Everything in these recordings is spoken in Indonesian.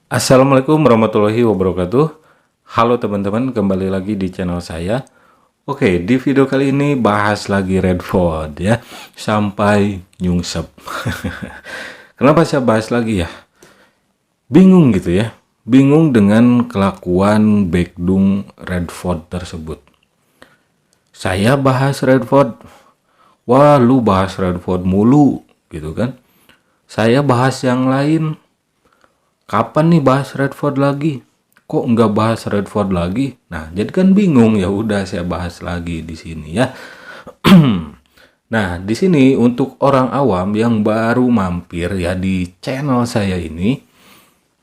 Assalamualaikum warahmatullahi wabarakatuh. Halo teman-teman, kembali lagi di channel saya. Oke, di video kali ini bahas lagi Redford ya, sampai nyungsep. Kenapa saya bahas lagi ya? Bingung gitu ya, bingung dengan kelakuan Baekdung Redford tersebut. Saya bahas Redford, wah lu bahas Redford mulu gitu kan. Saya bahas yang lain, kapan nih bahas Redford lagi? Kok nggak bahas Redford lagi? Nah, jadi kan bingung, ya udah saya bahas lagi di sini ya. Nah, di sini untuk orang awam yang baru mampir ya di channel saya ini.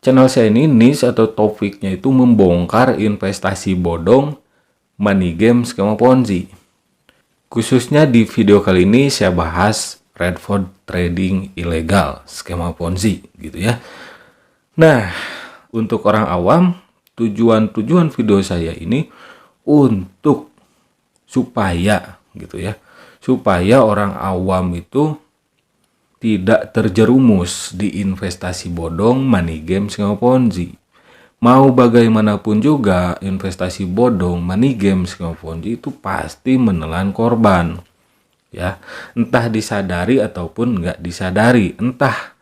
Channel saya ini niche atau topiknya itu membongkar investasi bodong, money game, skema Ponzi. Khususnya di video kali ini saya bahas Redford trading ilegal, skema Ponzi gitu ya. Nah, untuk orang awam, tujuan video saya ini untuk supaya gitu ya, supaya orang awam itu tidak terjerumus di investasi bodong, money game, skema Ponzi. Mau bagaimanapun juga, investasi bodong, money game, skema Ponzi itu pasti menelan korban. Ya, entah disadari ataupun nggak disadari, entah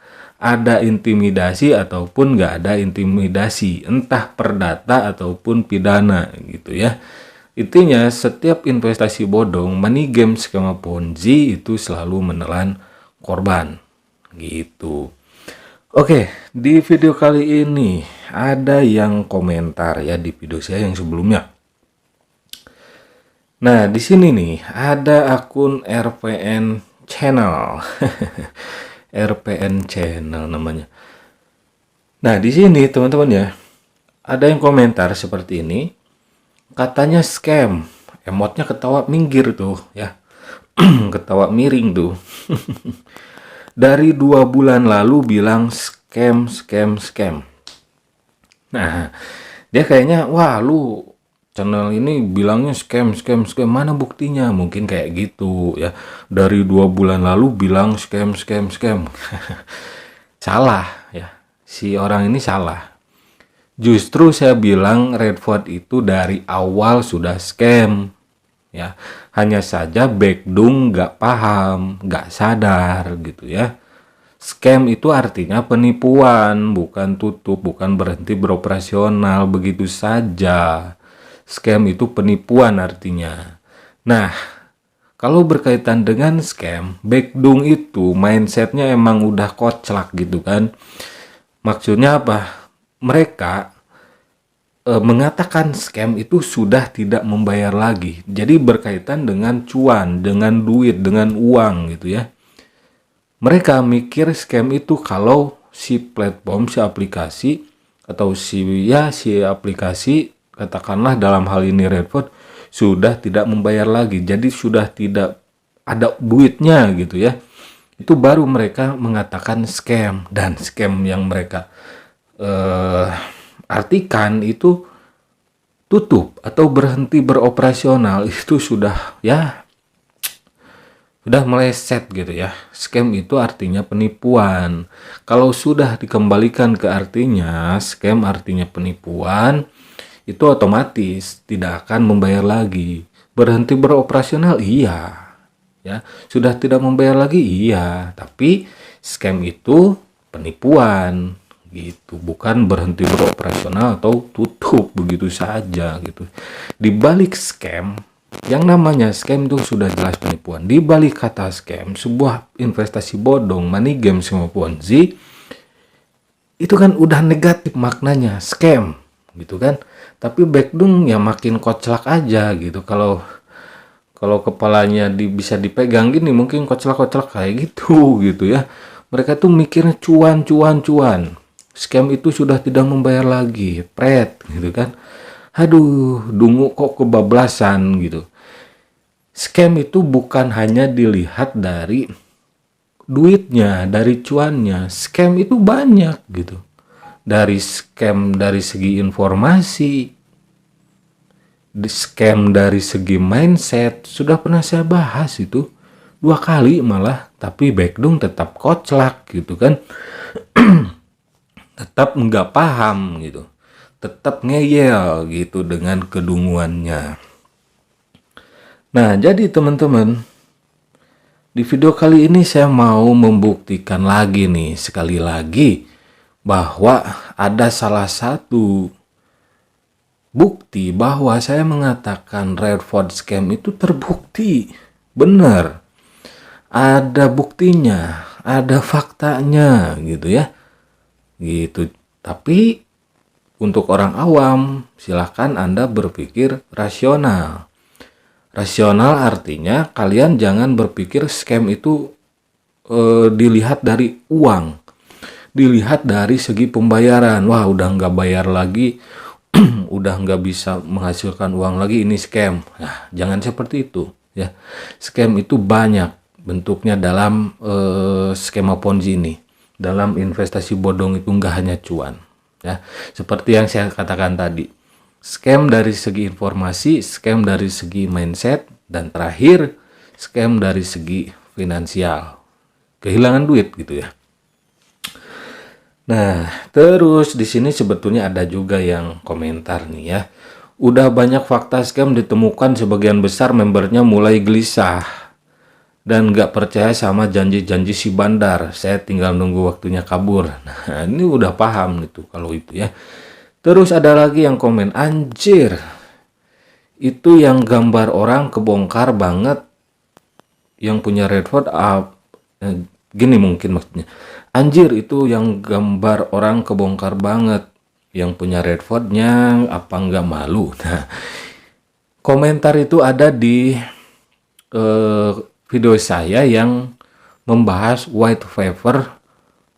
ada intimidasi ataupun nggak ada intimidasi, entah perdata ataupun pidana gitu ya. Intinya setiap investasi bodong, money game, skema Ponzi itu selalu menelan korban gitu. Oke, di video kali ini ada yang komentar ya di video saya yang sebelumnya. Nah, di sini nih ada akun RPN Channel. RPN Channel namanya. Nah, di sini teman-teman ya, ada yang komentar seperti ini. Katanya scam. Emotnya ketawa minggir tuh ya. Ketawa miring tuh. Dari 2 bulan lalu bilang scam. Nah, dia kayaknya, wah lu channel ini bilangnya scam. Mana buktinya? Mungkin kayak gitu ya. Dari 2 bulan lalu bilang scam. Salah ya. Si orang ini salah. Justru saya bilang Redford itu dari awal sudah scam. Ya, hanya saja Baekdung nggak paham, nggak sadar gitu ya. Scam itu artinya penipuan, bukan tutup, bukan berhenti beroperasional begitu saja. Scam itu penipuan artinya. Nah, kalau berkaitan dengan scam, Baekdung itu mindsetnya emang udah koclak gitu kan. Maksudnya apa? Mereka mengatakan scam itu sudah tidak membayar lagi. Jadi berkaitan dengan cuan, dengan duit, dengan uang gitu ya. Mereka mikir scam itu kalau si platform, si aplikasi, atau si aplikasi, katakanlah dalam hal ini Redford, sudah tidak membayar lagi. Jadi sudah tidak ada duitnya gitu ya. Itu baru mereka mengatakan scam. Dan scam yang mereka artikan itu tutup atau berhenti beroperasional itu sudah meleset gitu ya. Scam itu artinya penipuan. Kalau sudah dikembalikan ke artinya scam artinya penipuan, itu otomatis tidak akan membayar lagi. Berhenti beroperasional iya. Ya, sudah tidak membayar lagi iya, tapi scam itu penipuan gitu, bukan berhenti beroperasional atau tutup begitu saja gitu. Di balik scam, yang namanya scam itu sudah jelas penipuan. Di balik kata scam, sebuah investasi bodong, money game, semua Ponzi, itu kan udah negatif maknanya, scam gitu kan. Tapi Baekdung ya makin koclak aja gitu. Kalau kepalanya bisa dipegang gini, mungkin koclak kayak gitu gitu ya. Mereka tuh mikirnya cuan. Scam itu sudah tidak membayar lagi, pret gitu kan. Aduh, dungu kok kebablasan gitu. Scam itu bukan hanya dilihat dari duitnya, dari cuannya. Scam itu banyak gitu. Dari scam dari segi informasi, scam dari segi mindset, sudah pernah saya bahas itu 2 kali malah, tapi Baekdung tetap koclak gitu kan. tetap nggak paham gitu, tetap ngeyel gitu dengan kedunguannya. Nah, jadi teman-teman, di video kali ini saya mau membuktikan lagi nih, sekali lagi, bahwa ada salah satu bukti bahwa saya mengatakan Redford scam itu terbukti. Benar. Ada buktinya, ada faktanya gitu ya. Gitu. Tapi untuk orang awam, silahkan Anda berpikir rasional. Rasional artinya kalian jangan berpikir scam itu dilihat dari uang, dilihat dari segi pembayaran. Wah, udah nggak bayar lagi, udah nggak bisa menghasilkan uang lagi, ini scam. Nah, jangan seperti itu ya. Scam itu banyak bentuknya dalam skema Ponzi ini. Dalam investasi bodong itu nggak hanya cuan ya. Seperti yang saya katakan tadi, scam dari segi informasi, scam dari segi mindset, dan terakhir scam dari segi finansial, kehilangan duit gitu ya. Nah, terus di sini sebetulnya ada juga yang komentar nih ya. Udah banyak fakta scam ditemukan, sebagian besar membernya mulai gelisah dan nggak percaya sama janji-janji si bandar. Saya tinggal nunggu waktunya kabur. Nah, ini udah paham gitu kalau itu ya. Terus ada lagi yang komen, anjir, itu yang gambar orang kebongkar banget, yang punya Redford. Gini mungkin maksudnya, anjir, itu yang gambar orang kebongkar banget, yang punya Redfordnya apa nggak malu. Nah, komentar itu ada di video saya yang membahas white favor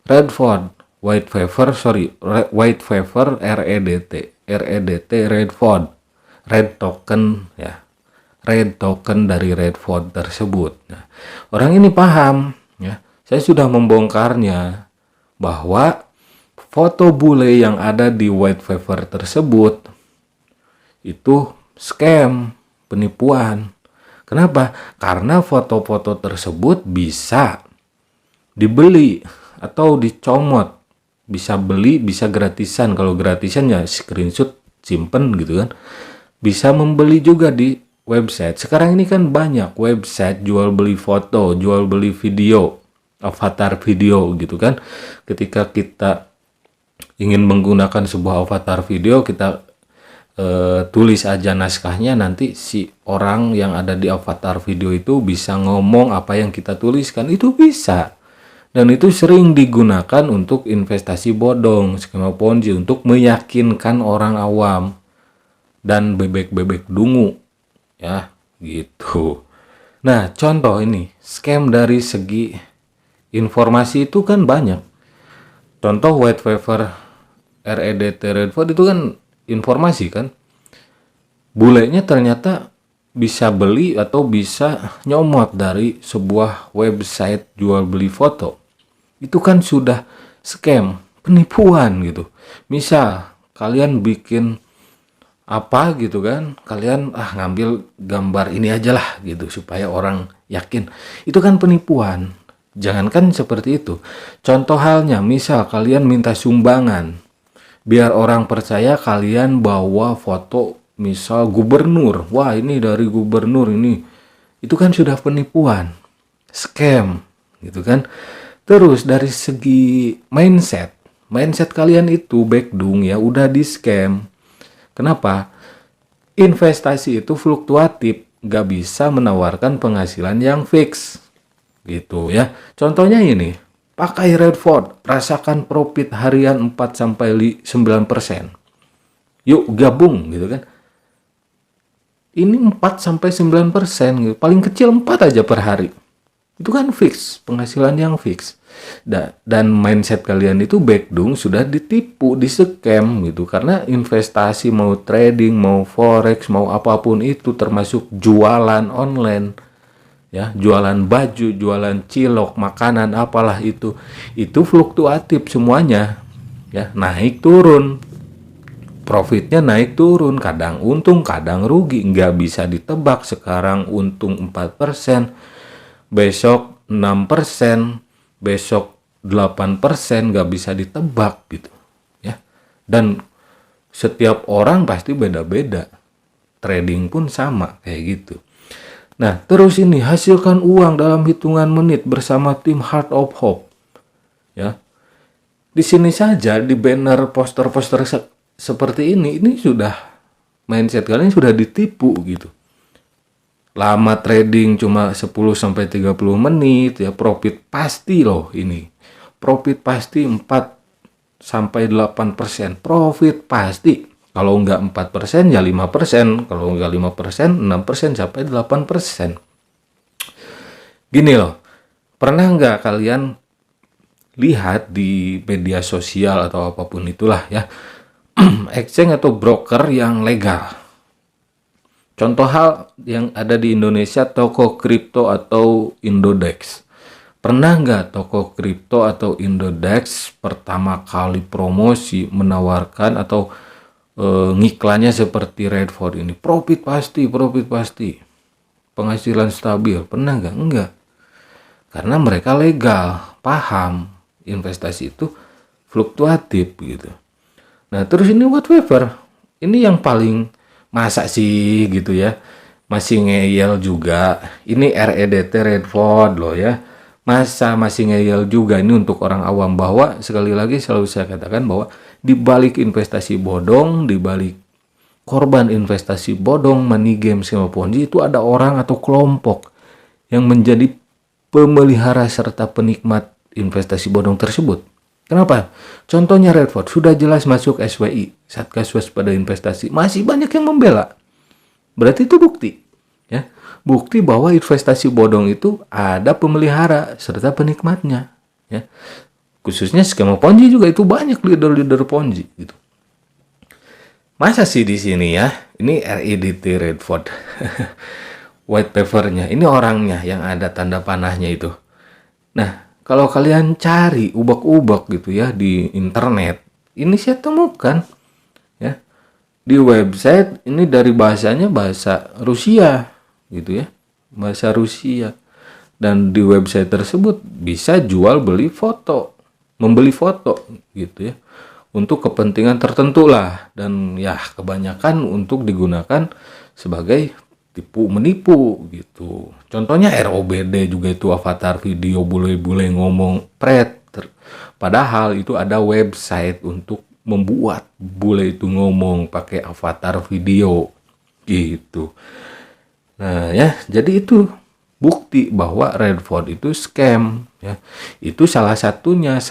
Redford, white favor REDT Redford, red token ya, red token dari Redford tersebut. Nah, orang ini paham ya, saya sudah membongkarnya bahwa foto bule yang ada di white favor tersebut itu scam, penipuan. Kenapa? Karena foto-foto tersebut bisa dibeli atau dicomot. Bisa beli, bisa gratisan. Kalau gratisan ya screenshot, simpen gitu kan. Bisa membeli juga di website. Sekarang ini kan banyak website jual beli foto, jual beli video, avatar video gitu kan. Ketika kita ingin menggunakan sebuah avatar video, kita tulis aja naskahnya, nanti si orang yang ada di avatar video itu bisa ngomong apa yang kita tuliskan. Itu bisa, dan itu sering digunakan untuk investasi bodong, skema Ponzi, untuk meyakinkan orang awam dan bebek-bebek dungu ya gitu. Nah, contoh ini scam dari segi informasi itu kan banyak. Contoh white favor REDT Redford itu kan informasi kan, bulenya ternyata bisa beli atau bisa nyomot dari sebuah website jual beli foto. Itu kan sudah scam, penipuan gitu. Misal kalian bikin apa gitu kan, kalian ngambil gambar ini aja lah gitu supaya orang yakin, itu kan penipuan. Jangankan seperti itu, contoh halnya misal kalian minta sumbangan biar orang percaya kalian bawa foto misal gubernur. Wah, ini dari gubernur ini. Itu kan sudah penipuan, scam gitu kan. Terus dari segi mindset kalian itu backdung ya, udah di scam. Kenapa? Investasi itu fluktuatif, gak bisa menawarkan penghasilan yang fix gitu ya. Contohnya ini, pakai Redford, rasakan profit harian 4-9%. Yuk gabung gitu kan. Ini 4-9% gitu. Paling kecil 4 aja per hari. Itu kan fix, penghasilan yang fix. Dan mindset kalian itu backdung sudah ditipu, di-scam gitu. Karena investasi, mau trading, mau forex, mau apapun itu, termasuk jualan online, ya, jualan baju, jualan cilok, makanan, apalah itu fluktuatif semuanya ya, naik turun, profitnya naik turun, kadang untung kadang rugi, nggak bisa ditebak. Sekarang untung 4%, besok 6%, besok 8%, nggak bisa ditebak gitu. Dan setiap orang pasti beda-beda. Trading pun sama kayak gitu. Nah, terus ini hasilkan uang dalam hitungan menit bersama tim Heart of Hope. Ya. Di sini saja di banner poster-poster seperti ini sudah mindset kalian sudah ditipu gitu. Lama trading cuma 10 sampai 30 menit ya, profit pasti loh ini. Profit pasti 4 sampai 8%. Profit pasti. Kalau enggak 4% ya 5%, kalau enggak 5%, 6% sampai 8%. Gini loh, pernah enggak kalian lihat di media sosial atau apapun itulah ya, exchange atau broker yang legal. Contoh hal yang ada di Indonesia, toko kripto atau Indodex. Pernah nggak toko kripto atau Indodex pertama kali promosi menawarkan atau ngiklannya seperti Redford ini? Profit pasti, penghasilan stabil. Pernah nggak? Enggak. Karena mereka legal, paham investasi itu fluktuatif gitu. Nah terus ini whatever, ini yang paling masa sih gitu ya, masih ngeyel juga. Ini REDT Redford loh ya, masa masih ngeyel juga. Ini untuk orang awam, bahwa sekali lagi selalu saya katakan bahwa di balik investasi bodong, di balik korban investasi bodong, money game, skema ponzi itu ada orang atau kelompok yang menjadi pemelihara serta penikmat investasi bodong tersebut. Kenapa? Contohnya Redford sudah jelas masuk SWI, Satgas Waspada Investasi, masih banyak yang membela. Berarti itu bukti, ya, bukti bahwa investasi bodong itu ada pemelihara serta penikmatnya, ya. Khususnya skema ponzi juga itu banyak leader-leader ponzi gitu. Masa sih di sini ya? Ini REDT Redford. White papernya, ini orangnya yang ada tanda panahnya itu. Nah, kalau kalian cari ubak-ubak gitu ya di internet, ini saya temukan ya di website ini, dari bahasanya bahasa Rusia gitu ya, bahasa Rusia. Dan di website tersebut bisa jual beli foto, membeli foto gitu ya, untuk kepentingan tertentu lah, dan ya kebanyakan untuk digunakan sebagai tipu menipu gitu. Contohnya ROBD juga itu avatar video bule-bule ngomong pret. Padahal itu ada website untuk membuat bule itu ngomong pakai avatar video gitu. Nah ya, jadi itu bukti bahwa Redford itu scam ya. Itu salah satunya.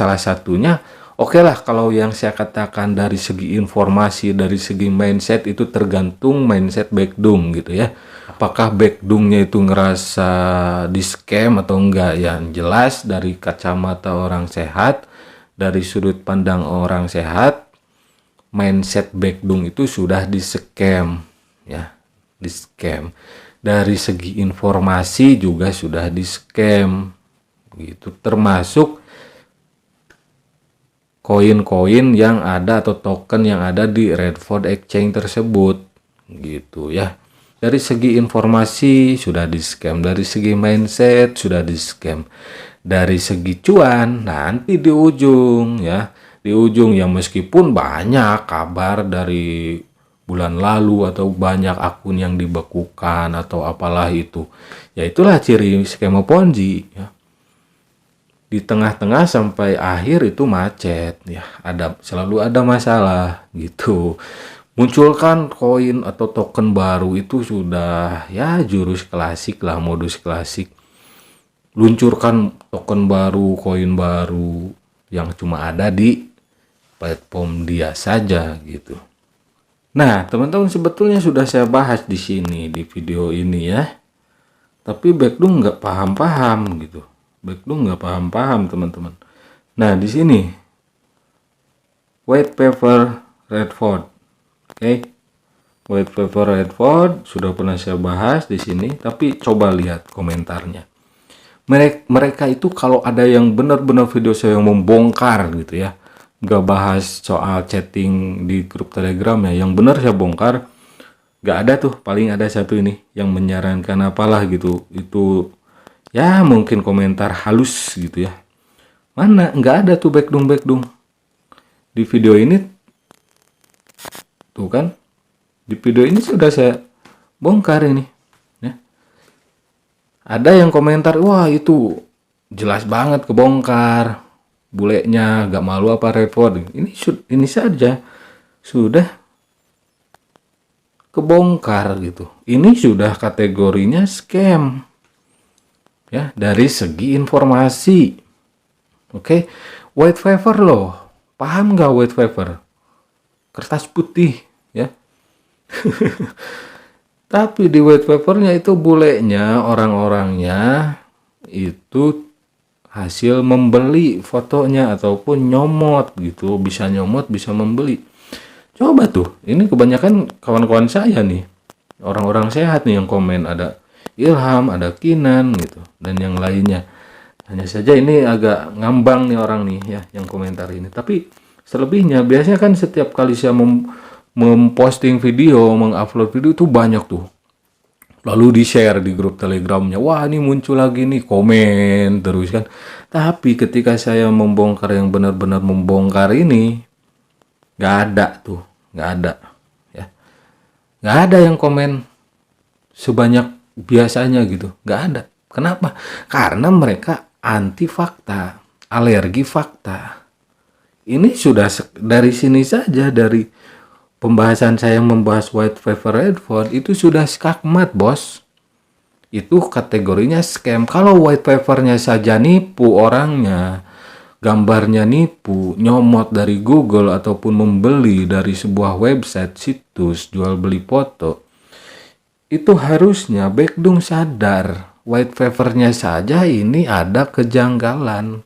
Oke lah, kalau yang saya katakan dari segi informasi, dari segi mindset itu tergantung mindset backdoom gitu ya. Apakah backdoomnya itu ngerasa di scam atau enggak? Yang jelas dari kacamata orang sehat, dari sudut pandang orang sehat, mindset backdoom itu sudah di scam ya, di scam. Dari segi informasi juga sudah di scam gitu, termasuk koin-koin yang ada atau token yang ada di Redford Exchange tersebut gitu ya. Dari segi informasi sudah di scam, dari segi mindset sudah di scam, dari segi cuan nanti di ujung ya, di ujung ya, meskipun banyak kabar dari bulan lalu atau banyak akun yang dibekukan atau apalah itu, ya itulah ciri skema ponzi ya. Di tengah-tengah sampai akhir itu macet ya, selalu ada masalah gitu. Munculkan koin atau token baru itu sudah ya jurus klasik lah, modus klasik. Luncurkan token baru, koin baru yang cuma ada di platform dia saja gitu. Nah, teman-teman, sebetulnya sudah saya bahas di sini di video ini ya. Tapi backdoom nggak paham-paham gitu. Backdoom nggak paham-paham teman-teman. Nah, di sini white paper Redford. Oke. White paper Redford sudah pernah saya bahas di sini, tapi coba lihat komentarnya. Mereka itu kalau ada yang benar-benar video saya yang membongkar gitu ya, nggak bahas soal chatting di grup Telegram ya, yang benar saya bongkar, nggak ada tuh. Paling ada satu ini yang menyarankan apalah gitu, itu ya mungkin komentar halus gitu ya. Mana nggak ada tuh backdoom di video ini. Tuh kan, di video ini sudah saya bongkar ini. Ya. Ada yang komentar, wah itu jelas banget kebongkar. Bulenya gak malu apa repot. Ini saja sudah kebongkar gitu. Ini sudah kategorinya scam. Ya, dari segi informasi. Oke. White paper loh. Paham gak white paper? Kertas putih, ya. Tapi di white papernya itu bulenya, orang-orangnya itu hasil membeli fotonya ataupun nyomot gitu, bisa nyomot, bisa membeli. Coba tuh, ini kebanyakan kawan-kawan saya nih, orang-orang sehat nih yang komen, ada Ilham, ada Kinan gitu, dan yang lainnya. Hanya saja ini agak ngambang nih orang nih ya yang komentar ini. Tapi selebihnya biasanya kan setiap kali saya memposting video, mengupload video itu banyak tuh. Lalu di-share di grup Telegramnya. Wah, ini muncul lagi nih, komen terus kan. Tapi ketika saya membongkar yang benar-benar membongkar ini, nggak ada tuh, nggak ada. Ya, nggak ada yang komen sebanyak biasanya gitu, nggak ada. Kenapa? Karena mereka anti fakta, alergi fakta. Ini sudah dari sini saja, dari pembahasan saya membahas white paper red phone itu sudah skakmat, bos. Itu kategorinya scam. Kalau white papernya saja nipu orangnya, gambarnya nipu, nyomot dari Google ataupun membeli dari sebuah website, situs jual beli foto, itu harusnya Baekdung sadar white papernya saja ini ada kejanggalan,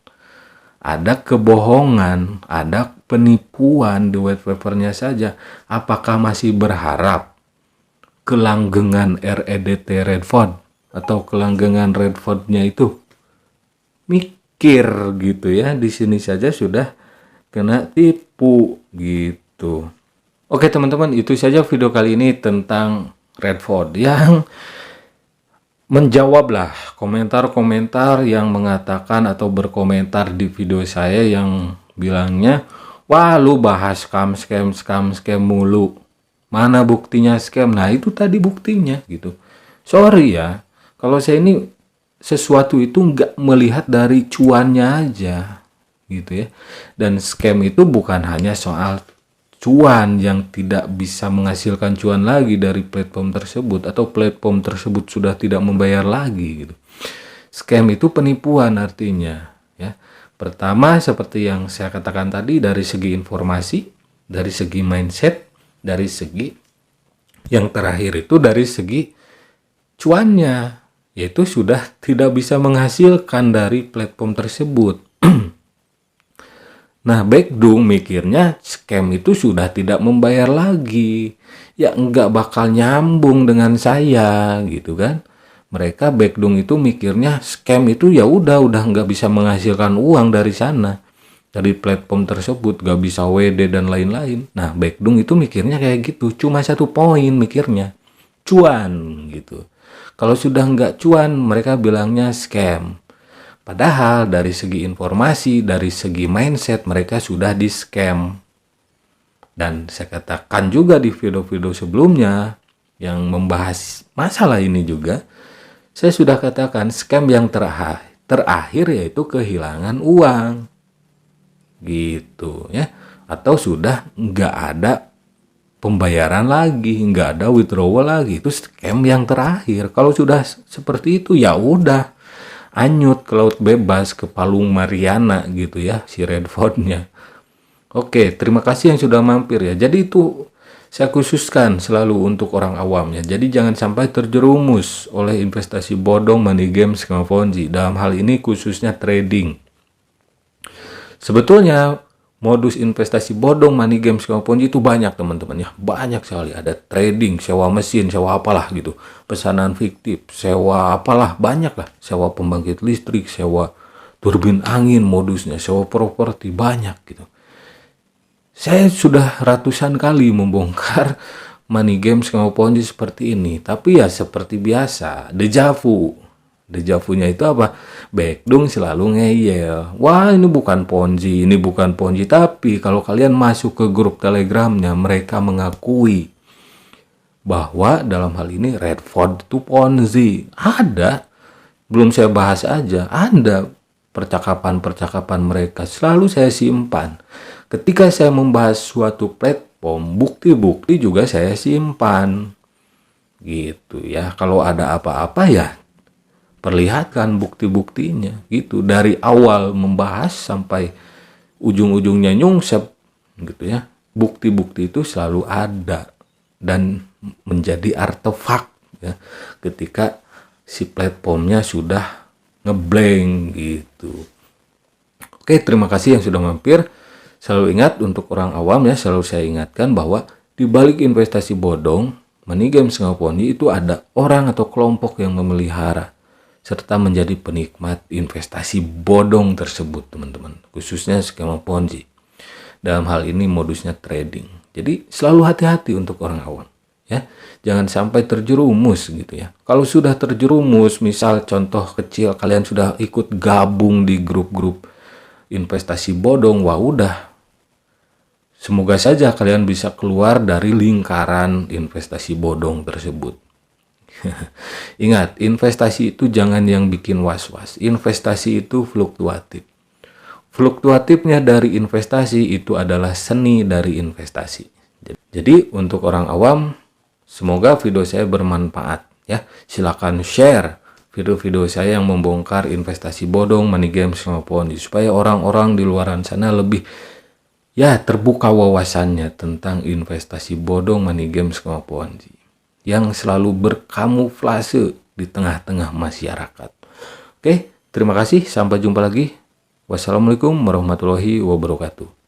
ada kebohongan, ada penipuan di white papernya saja. Apakah masih berharap kelanggengan REDT Redford atau kelanggengan Redfordnya itu mikir gitu ya? Di sini saja sudah kena tipu gitu. Oke teman-teman, itu saja video kali ini tentang Redford yang menjawablah komentar-komentar yang mengatakan atau berkomentar di video saya yang bilangnya, wah lu bahas scam mulu, mana buktinya scam. Nah itu tadi buktinya gitu. Sorry ya, kalau saya ini sesuatu itu nggak melihat dari cuannya aja gitu ya. Dan scam itu bukan hanya soal cuan yang tidak bisa menghasilkan cuan lagi dari platform tersebut atau platform tersebut sudah tidak membayar lagi gitu. Scam itu penipuan artinya ya. Pertama seperti yang saya katakan tadi, dari segi informasi, dari segi mindset, dari segi yang terakhir itu dari segi cuannya, yaitu sudah tidak bisa menghasilkan dari platform tersebut. Nah, Baekdung mikirnya scam itu sudah tidak membayar lagi. Ya enggak bakal nyambung dengan saya gitu kan. Mereka Baekdung itu mikirnya scam itu ya udah enggak bisa menghasilkan uang dari sana. Dari platform tersebut enggak bisa WD dan lain-lain. Nah, Baekdung itu mikirnya kayak gitu. Cuma satu poin mikirnya. Cuan gitu. Kalau sudah enggak cuan, mereka bilangnya scam. Padahal dari segi informasi, dari segi mindset mereka sudah di scam. Dan saya katakan juga di video-video sebelumnya yang membahas masalah ini juga, saya sudah katakan scam yang terakhir yaitu kehilangan uang. Gitu ya. Atau sudah nggak ada pembayaran lagi, nggak ada withdrawal lagi. Itu scam yang terakhir. Kalau sudah seperti itu ya udah, anyut ke laut bebas, ke Palung Mariana gitu ya si Redfordnya. Oke, terima kasih yang sudah mampir ya. Jadi itu saya khususkan selalu untuk orang awam ya. Jadi jangan sampai terjerumus oleh investasi bodong, money games, sama Ponzi. Dalam hal ini khususnya trading. Sebetulnya modus investasi bodong, money games, sama Ponzi itu banyak teman-teman ya. Banyak sekali. Ada trading, sewa mesin, sewa apalah gitu. Pesanan fiktif, sewa apalah, banyak lah. Sewa pembangkit listrik, sewa turbin angin modusnya, sewa properti, banyak gitu. Saya sudah ratusan kali membongkar money games, sama Ponzi seperti ini. Tapi ya seperti biasa, deja vu. Dejavunya itu apa? Baekdung selalu ngeyel. Wah, ini bukan Ponzi, ini bukan Ponzi. Tapi kalau kalian masuk ke grup Telegramnya, mereka mengakui bahwa dalam hal ini Redford itu Ponzi. Ada, belum saya bahas aja, ada percakapan-percakapan mereka. Selalu saya simpan. Ketika saya membahas suatu platform, bukti-bukti juga saya simpan. Gitu ya. Kalau ada apa-apa ya perlihatkan bukti-buktinya gitu, dari awal membahas sampai ujung-ujungnya nyungsep gitu ya. Bukti-bukti itu selalu ada dan menjadi artefak ya ketika si platformnya sudah ngeblank gitu. Oke, terima kasih yang sudah mampir. Selalu ingat untuk orang awam ya, selalu saya ingatkan bahwa di balik investasi bodong, money game skema Ponzi itu ada orang atau kelompok yang memelihara serta menjadi penikmat investasi bodong tersebut, teman-teman. Khususnya skema Ponzi. Dalam hal ini modusnya trading. Jadi selalu hati-hati untuk orang awam. Ya, jangan sampai terjerumus gitu ya. Kalau sudah terjerumus, misal contoh kecil kalian sudah ikut gabung di grup-grup investasi bodong, wah udah. Semoga saja kalian bisa keluar dari lingkaran investasi bodong tersebut. Ingat, investasi itu jangan yang bikin was-was. Investasi itu fluktuatif. Fluktuatifnya dari investasi itu adalah seni dari investasi. Jadi untuk orang awam, semoga video saya bermanfaat ya. Silakan share video-video saya yang membongkar investasi bodong, money game skema Ponzi supaya orang-orang di luaran sana lebih ya terbuka wawasannya tentang investasi bodong, money game skema Ponzi yang selalu berkamuflase di tengah-tengah masyarakat. Oke, terima kasih. Sampai jumpa lagi. Wassalamualaikum warahmatullahi wabarakatuh.